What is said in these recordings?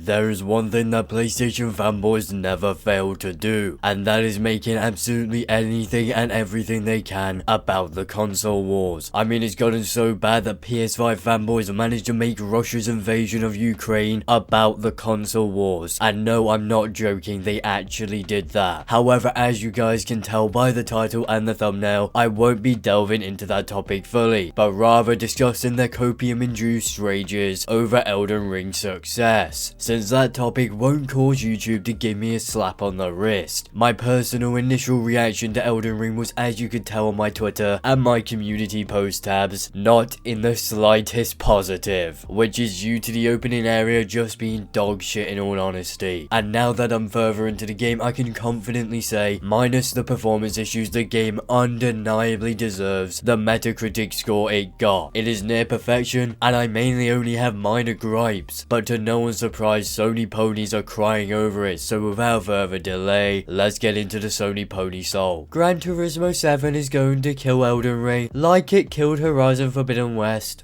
There is one thing that PlayStation fanboys never fail to do, and that is making absolutely anything and everything they can about the console wars. I mean, it's gotten so bad that PS5 fanboys managed to make Russia's invasion of Ukraine about the console wars. And no, I'm not joking, they actually did that. However, as you guys can tell by the title and the thumbnail, I won't be delving into that topic fully, but rather discussing their copium-induced rages over Elden Ring success, since that topic won't cause YouTube to give me a slap on the wrist. My personal initial reaction to Elden Ring was, as you could tell on my Twitter and my community post tabs, not in the slightest positive, which is due to the opening area just being dog shit in all honesty. And now that I'm further into the game, I can confidently say, minus the performance issues, the game undeniably deserves the Metacritic score it got. It is near perfection, and I mainly only have minor gripes, but to no one's surprise, Sony ponies are crying over it, so without further delay, let's get into the Sony pony soul. Gran Turismo 7 is going to kill Elden Ring, like it killed Horizon Forbidden West.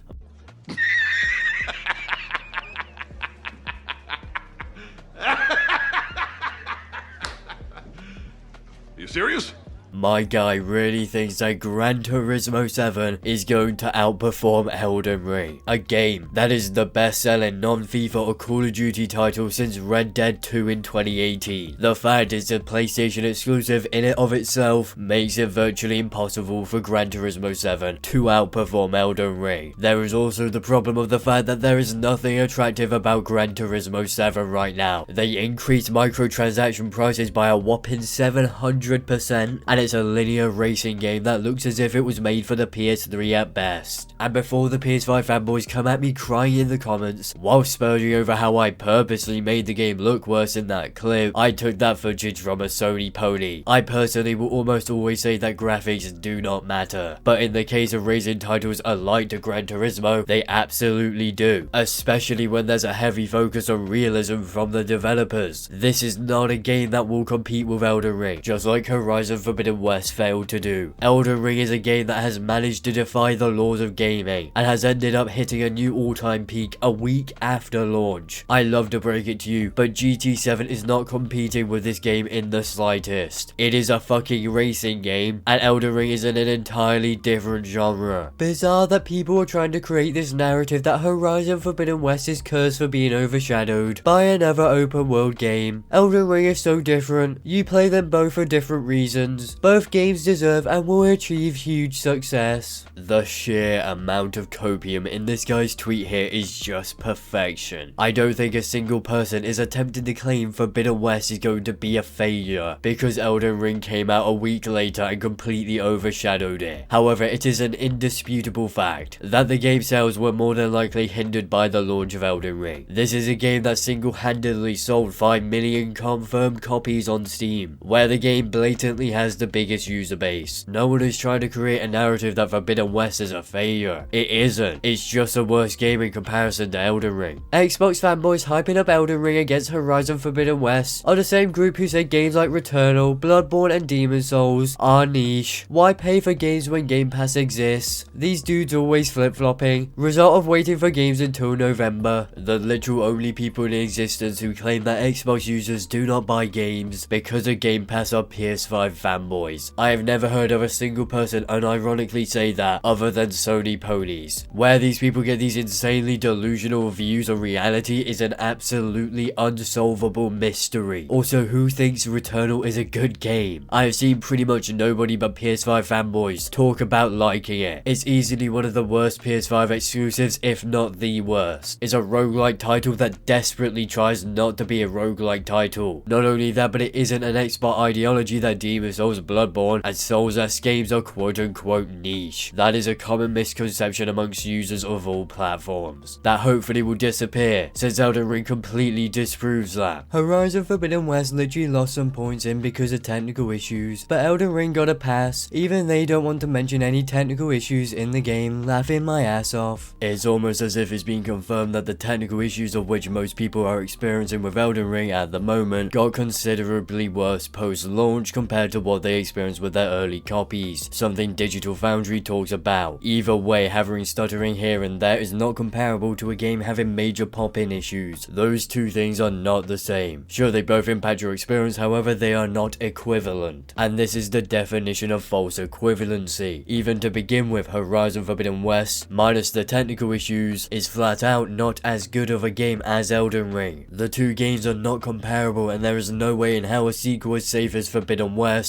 You serious? My guy really thinks that Gran Turismo 7 is going to outperform Elden Ring, a game that is the best-selling non-FIFA or Call of Duty title since Red Dead 2 in 2018. The fact it's a PlayStation exclusive in and of itself makes it virtually impossible for Gran Turismo 7 to outperform Elden Ring. There is also the problem of the fact that there is nothing attractive about Gran Turismo 7 right now. They increased microtransaction prices by a whopping 700%, and it's a linear racing game that looks as if it was made for the PS3 at best. And before the PS5 fanboys come at me crying in the comments while spurging over how I purposely made the game look worse in that clip, I took that footage from a Sony pony. I personally will almost always say that graphics do not matter, but in the case of racing titles alike to Gran Turismo, they absolutely do, especially when there's a heavy focus on realism from the developers. This is not a game that will compete with Elden Ring, just like Horizon Forbidden West failed to do. Elden Ring is a game that has managed to defy the laws of gaming and has ended up hitting a new all-time peak a week after launch. I love to break it to you, but GT7 is not competing with this game in the slightest. It is a fucking racing game, and Elden Ring is in an entirely different genre. Bizarre that people are trying to create this narrative that Horizon Forbidden West is cursed for being overshadowed by another open world game. Elden Ring is so different. You play them both for different reasons. Both games deserve and will achieve huge success. The sheer amount of copium in this guy's tweet here is just perfection. I don't think a single person is attempting to claim Forbidden West is going to be a failure because Elden Ring came out a week later and completely overshadowed it. However, it is an indisputable fact that the game sales were more than likely hindered by the launch of Elden Ring. This is a game that single-handedly sold 5 million confirmed copies on Steam, where the game blatantly has the biggest user base. No one is trying to create a narrative that Forbidden West is a failure. It isn't. It's just a worse game in comparison to Elden Ring. Xbox fanboys hyping up Elden Ring against Horizon Forbidden West are the same group who say games like Returnal, Bloodborne and Demon Souls are niche. Why pay for games when Game Pass exists? These dudes always flip-flopping. Result of waiting for games until November. The literal only people in existence who claim that Xbox users do not buy games because of Game Pass are PS5 fanboys. I have never heard of a single person unironically say that other than Sony ponies. Where these people get these insanely delusional views on reality is an absolutely unsolvable mystery. Also, who thinks Returnal is a good game? I have seen pretty much nobody but PS5 fanboys talk about liking it. It's easily one of the worst PS5 exclusives, if not the worst. It's a roguelike title that desperately tries not to be a roguelike title. Not only that, but it isn't an expert ideology that Demon Souls, Bloodborne and Souls-esque games are quote-unquote niche. That is a common misconception amongst users of all platforms that hopefully will disappear, since Elden Ring completely disproves that. Horizon Forbidden West literally lost some points in because of technical issues, but Elden Ring got a pass. Even they don't want to mention any technical issues in the game, laughing my ass off. It's almost as if it's been confirmed that the technical issues of which most people are experiencing with Elden Ring at the moment got considerably worse post-launch compared to what they they experienced with their early copies, something Digital Foundry talks about. Either way, having stuttering here and there is not comparable to a game having major pop-in issues. Those two things are not the same. Sure, they both impact your experience, however they are not equivalent. And this is the definition of false equivalency. Even to begin with, Horizon Forbidden West, minus the technical issues, is flat out not as good of a game as Elden Ring. The two games are not comparable, and there is no way in how a sequel as safe as Forbidden West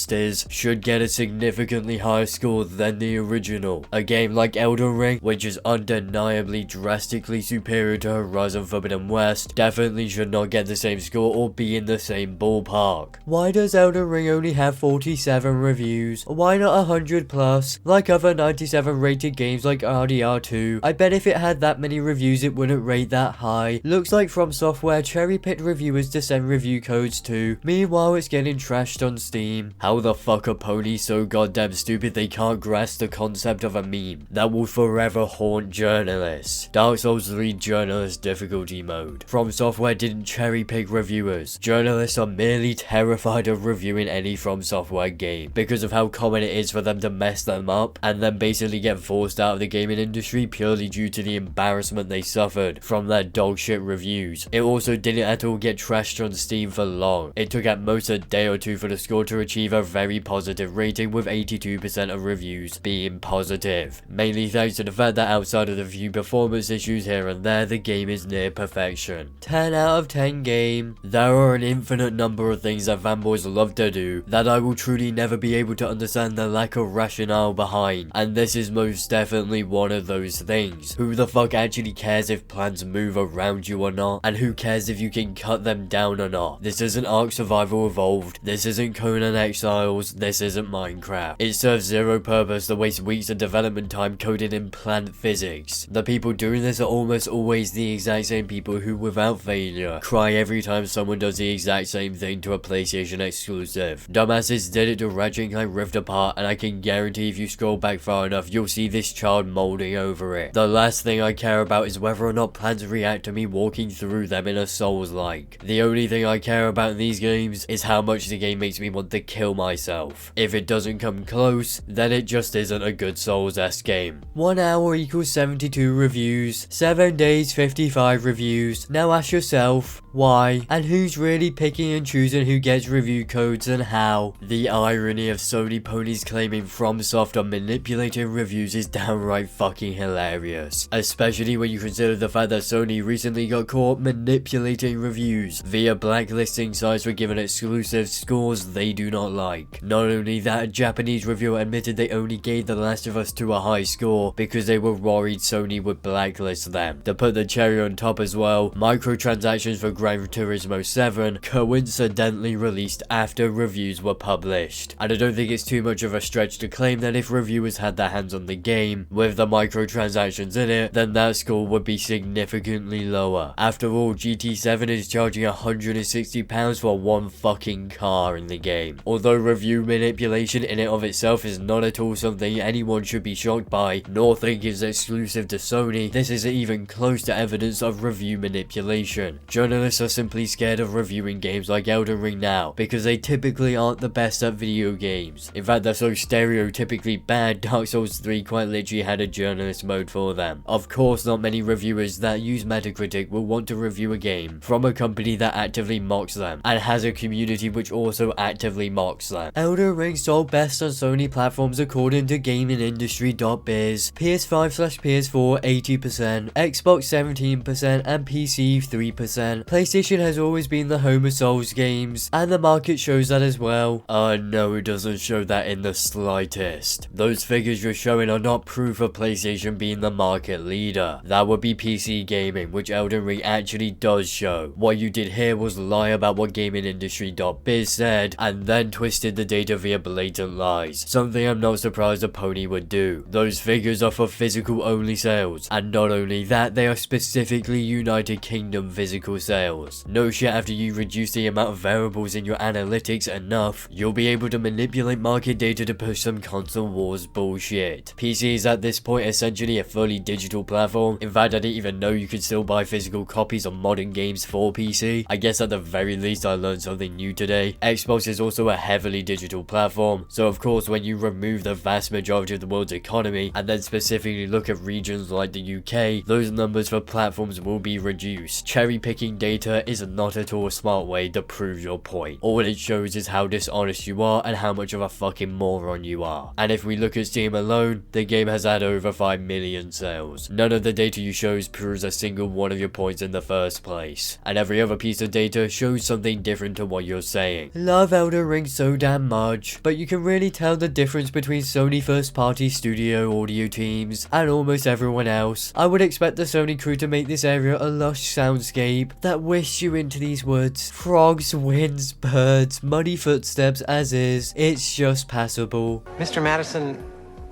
should get a significantly higher score than the original. A game like Elden Ring, which is undeniably drastically superior to Horizon Forbidden West, definitely should not get the same score or be in the same ballpark. Why does Elden Ring only have 47 reviews? Why not 100 plus, like other 97 rated games like RDR2? I bet if it had that many reviews it wouldn't rate that high. Looks like From Software cherry-picked reviewers to send review codes to. Meanwhile, it's getting trashed on Steam. How the fuck are ponies so goddamn stupid they can't grasp the concept of a meme that will forever haunt journalists? Dark Souls 3 Journalist Difficulty Mode. From Software didn't cherry-pick reviewers. Journalists are merely terrified of reviewing any From Software game because of how common it is for them to mess them up and then basically get forced out of the gaming industry purely due to the embarrassment they suffered from their dogshit reviews. It also didn't at all get trashed on Steam for long. It took at most a day or two for the score to achieve a very positive rating, with 82% of reviews being positive. Mainly thanks to the fact that outside of the few performance issues here and there, the game is near perfection. 10 out of 10 game. There are an infinite number of things that fanboys love to do that I will truly never be able to understand the lack of rationale behind, and this is most definitely one of those things. Who the fuck actually cares if plants move around you or not? And who cares if you can cut them down or not? This isn't Ark Survival Evolved, this isn't Conan Exiles, this isn't Minecraft. It serves zero purpose to waste weeks of development time coding in plant physics. The people doing this are almost always the exact same people who, without failure, cry every time someone does the exact same thing to a PlayStation exclusive. Dumbasses did it to Ratchet & Clank Rift Apart, and I can guarantee if you scroll back far enough, you'll see this child molding over it. The last thing I care about is whether or not plants react to me walking through them in a Souls-like. The only thing I care about in these games is how much the game makes me want to kill myself. If it doesn't come close, then it just isn't a good Souls-esque game. 1 hour equals 72 reviews, 7 days 55 reviews. Now ask yourself, why? And who's really picking and choosing who gets review codes and how? The irony of Sony ponies claiming FromSoft are manipulating reviews is downright fucking hilarious. Especially when you consider the fact that Sony recently got caught manipulating reviews via blacklisting sites for giving exclusive scores they do not like. Not only that, a Japanese reviewer admitted they only gave The Last of Us 2 a high score because they were worried Sony would blacklist them. To put the cherry on top as well, microtransactions for Gran Turismo 7 coincidentally released after reviews were published. And I don't think it's too much of a stretch to claim that if reviewers had their hands on the game with the microtransactions in it, then that score would be significantly lower. After all, GT7 is charging £160 for one fucking car in the game. Although review manipulation in and of itself is not at all something anyone should be shocked by, nor think is exclusive to Sony, this isn't even close to evidence of review manipulation. Journalists are simply scared of reviewing games like Elden Ring now, because they typically aren't the best at video games. In fact, they're so stereotypically bad, Dark Souls 3 quite literally had a journalist mode for them. Of course, not many reviewers that use Metacritic will want to review a game from a company that actively mocks them, and has a community which also actively mocks them. Elden Ring sold best on Sony platforms according to GamingIndustry.biz. PS5/PS4 80%, Xbox 17%, and PC 3%. PlayStation has always been the home of Souls games, and the market shows that as well. No, it doesn't show that in the slightest. Those figures you're showing are not proof of PlayStation being the market leader. That would be PC gaming, which Elden Ring actually does show. What you did here was lie about what GamingIndustry.biz said, and then twisted the data via blatant lies. Something I'm not surprised a pony would do. Those figures are for physical only sales, and not only that, they are specifically United Kingdom physical sales. sales. No shit, after you reduce the amount of variables in your analytics enough, you'll be able to manipulate market data to push some console wars bullshit. PC is at this point essentially a fully digital platform. In fact, I didn't even know you could still buy physical copies of modern games for PC. I guess at the very least I learned something new today. Xbox is also a heavily digital platform, so of course when you remove the vast majority of the world's economy and then specifically look at regions like the UK, those numbers for platforms will be reduced. Cherry picking data is not at all a smart way to prove your point. All it shows is how dishonest you are and how much of a fucking moron you are. And if we look at Steam alone, the game has had over 5 million sales. None of the data you shows proves a single one of your points in the first place. And every other piece of data shows something different to what you're saying. Love Elden Ring so damn much, but you can really tell the difference between Sony first party studio audio teams and almost everyone else. I would expect the Sony crew to make this area a lush soundscape that whisks you into these woods. Frogs, winds, birds, muddy footsteps as is. It's just passable. Mr. Madison,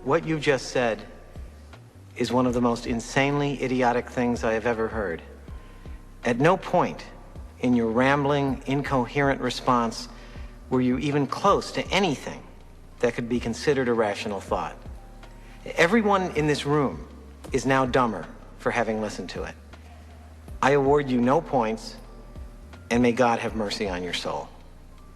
what you just said is one of the most insanely idiotic things I have ever heard. At no point in your rambling, incoherent response were you even close to anything that could be considered a rational thought. Everyone in this room is now dumber for having listened to it. I award you no points, and may God have mercy on your soul.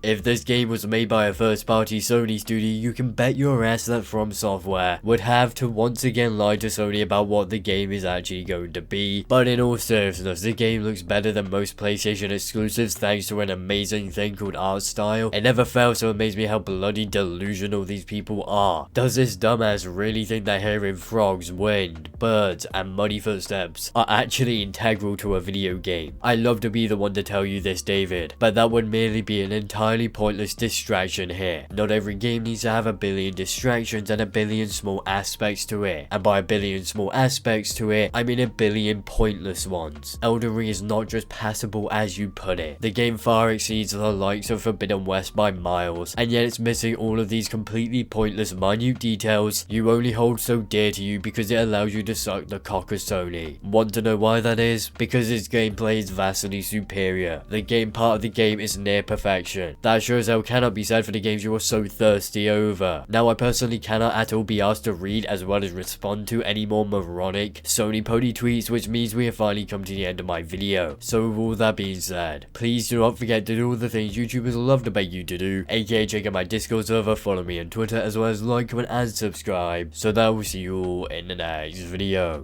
If this game was made by a first-party Sony studio, you can bet your ass that From Software would have to once again lie to Sony about what the game is actually going to be. But in all seriousness, the game looks better than most PlayStation exclusives thanks to an amazing thing called art style. It never fails to amaze me how bloody delusional these people are. Does this dumbass really think that hearing frogs, wind, birds, and muddy footsteps are actually integral to a video game? I'd love to be the one to tell you this, David, but that would merely be an entirely pointless distraction here. Not every game needs to have a billion distractions and a billion small aspects to it. And by a billion small aspects to it, I mean a billion pointless ones. Elden Ring is not just passable as you put it. The game far exceeds the likes of Forbidden West by miles, and yet it's missing all of these completely pointless minute details you only hold so dear to you because it allows you to suck the cock of Sony. Want to know why that is? Because its gameplay is vastly superior. The game part of the game is near perfection. That sure as hell cannot be said for the games you are so thirsty over. Now, I personally cannot at all be asked to read as well as respond to any more moronic Sony pony tweets, which means we have finally come to the end of my video. So with all that being said, please do not forget to do all the things YouTubers love to beg you to do, aka check out my Discord server, follow me on Twitter, as well as like, comment, and subscribe. So that I will see you all in the next video.